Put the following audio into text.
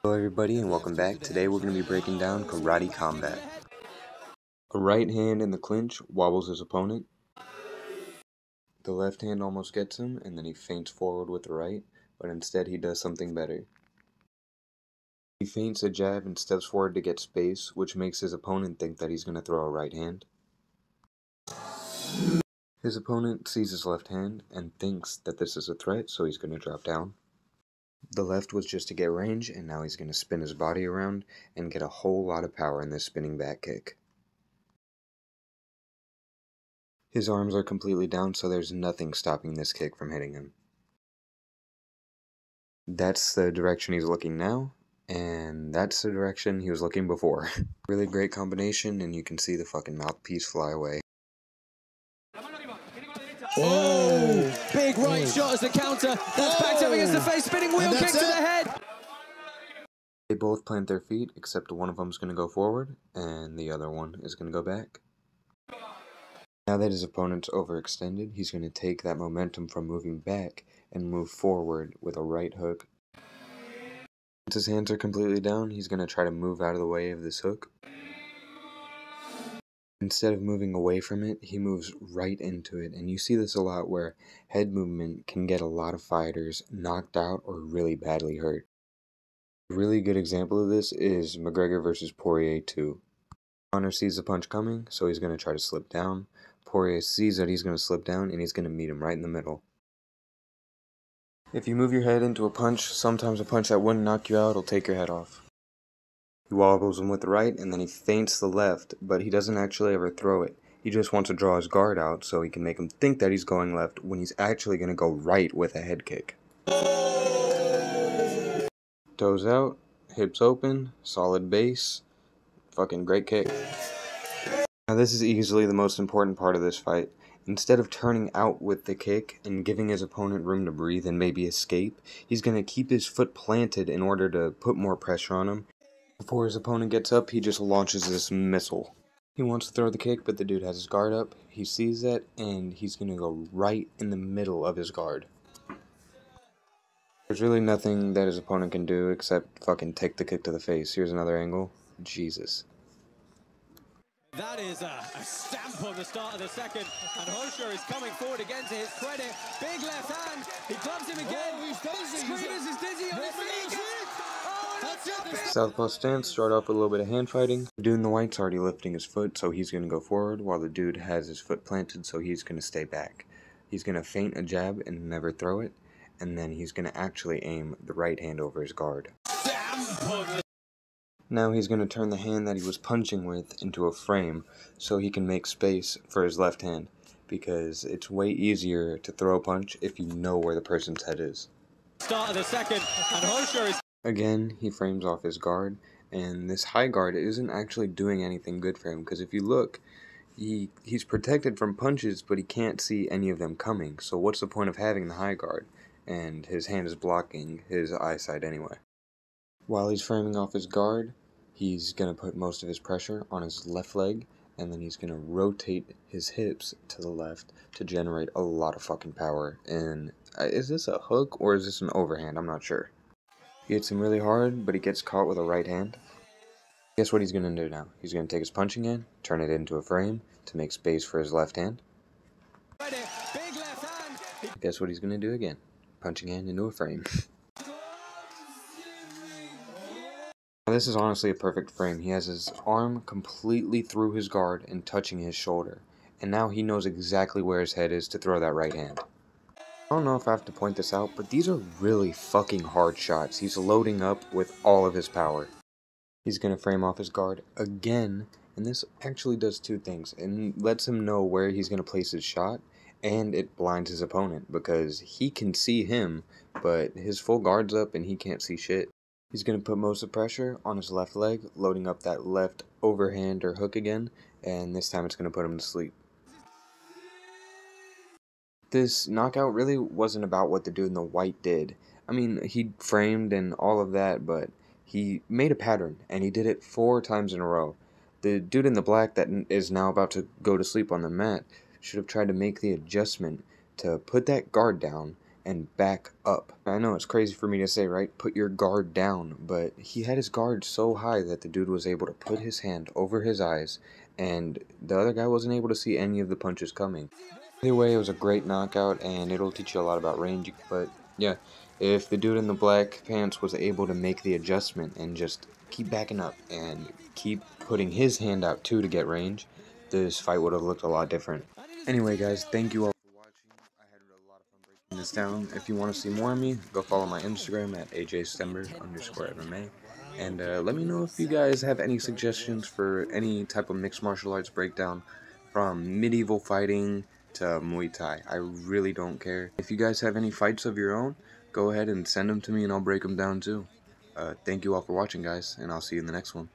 Hello everybody and welcome back. Today we're going to be breaking down Karate Combat. A right hand in the clinch wobbles his opponent. The left hand almost gets him and then he feints forward with the right, but instead he does something better. He feints a jab and steps forward to get space, which makes his opponent think that he's going to throw a right hand. His opponent sees his left hand and thinks that this is a threat, so he's going to drop down. The left was just to get range, and now he's going to spin his body around and get a whole lot of power in this spinning back kick. His arms are completely down, so there's nothing stopping this kick from hitting him. That's the direction he's looking now, and that's the direction he was looking before. Really great combination, and you can see the fucking mouthpiece fly away. Oh! Big right shot as the counter. That's backed up against the face, spinning wheel kick to the head. They both plant their feet, except one of them's going to go forward, and the other one is going to go back. Now that his opponent's overextended, he's going to take that momentum from moving back and move forward with a right hook. Once his hands are completely down, he's going to try to move out of the way of this hook. Instead of moving away from it, he moves right into it, and you see this a lot where head movement can get a lot of fighters knocked out or really badly hurt. A really good example of this is McGregor vs. Poirier 2. Conor sees the punch coming, so he's going to try to slip down. Poirier sees that he's going to slip down, and he's going to meet him right in the middle. If you move your head into a punch, sometimes a punch that wouldn't knock you out will take your head off. He wobbles him with the right, and then he feints the left, but he doesn't actually ever throw it. He just wants to draw his guard out so he can make him think that he's going left when he's actually going to go right with a head kick. Toes out, hips open, solid base, fucking great kick. Now this is easily the most important part of this fight. Instead of turning out with the kick and giving his opponent room to breathe and maybe escape, he's going to keep his foot planted in order to put more pressure on him. Before his opponent gets up, he just launches this missile. He wants to throw the kick, but the dude has his guard up. He sees that, and he's going to go right in the middle of his guard. There's really nothing that his opponent can do except fucking take the kick to the face. Here's another angle. Jesus. That is a stamp on the start of the second, and Hosher is coming forward again to his credit. Big left hand, he clubs him again. Oh, he's dizzy. Screamers is dizzy on his feet. Southpaw stance, start off with a little bit of hand fighting. The dude in the white's already lifting his foot, so he's going to go forward, while the dude has his foot planted, so he's going to stay back. He's going to feint a jab and never throw it, and then he's going to actually aim the right hand over his guard. Now he's going to turn the hand that he was punching with into a frame, so he can make space for his left hand, because it's way easier to throw a punch if you know where the person's head is. Start of the second, and Hosher is... Again, he frames off his guard, and this high guard isn't actually doing anything good for him, because if you look, he's protected from punches, but he can't see any of them coming, so what's the point of having the high guard? And his hand is blocking his eyesight anyway. While he's framing off his guard, he's going to put most of his pressure on his left leg, and then he's going to rotate his hips to the left to generate a lot of fucking power. And is this a hook or is this an overhand? I'm not sure. He hits him really hard, but he gets caught with a right hand. Guess what he's going to do now? He's going to take his punching hand, turn it into a frame to make space for his left hand. Guess what he's going to do again? Punching hand into a frame. Now this is honestly a perfect frame. He has his arm completely through his guard and touching his shoulder. And now he knows exactly where his head is to throw that right hand. I don't know if I have to point this out, but these are really fucking hard shots. He's loading up with all of his power. He's going to frame off his guard again, and this actually does two things. It lets him know where he's going to place his shot, and it blinds his opponent, because he can see him, but his full guard's up and he can't see shit. He's going to put most of the pressure on his left leg, loading up that left overhand or hook again, and this time it's going to put him to sleep. This knockout really wasn't about what the dude in the white did. I mean, he framed and all of that, but he made a pattern, and he did it 4 times in a row. The dude in the black that is now about to go to sleep on the mat should have tried to make the adjustment to put that guard down and back up. I know it's crazy for me to say, right? Put your guard down, but he had his guard so high that the dude was able to put his hand over his eyes, and the other guy wasn't able to see any of the punches coming. Either way, it was a great knockout, and it'll teach you a lot about range, but yeah, if the dude in the black pants was able to make the adjustment and just keep backing up and keep putting his hand out too to get range, this fight would have looked a lot different. Anyway, guys, thank you all for watching. I had a lot of fun breaking this down. If you want to see more of me, go follow my Instagram at ajstember_MMA. And let me know if you guys have any suggestions for any type of mixed martial arts breakdown, from medieval fighting to Muay Thai. I really don't care. If you guys have any fights of your own, go ahead and send them to me and I'll break them down too. Thank you all for watching, guys, and I'll see you in the next one.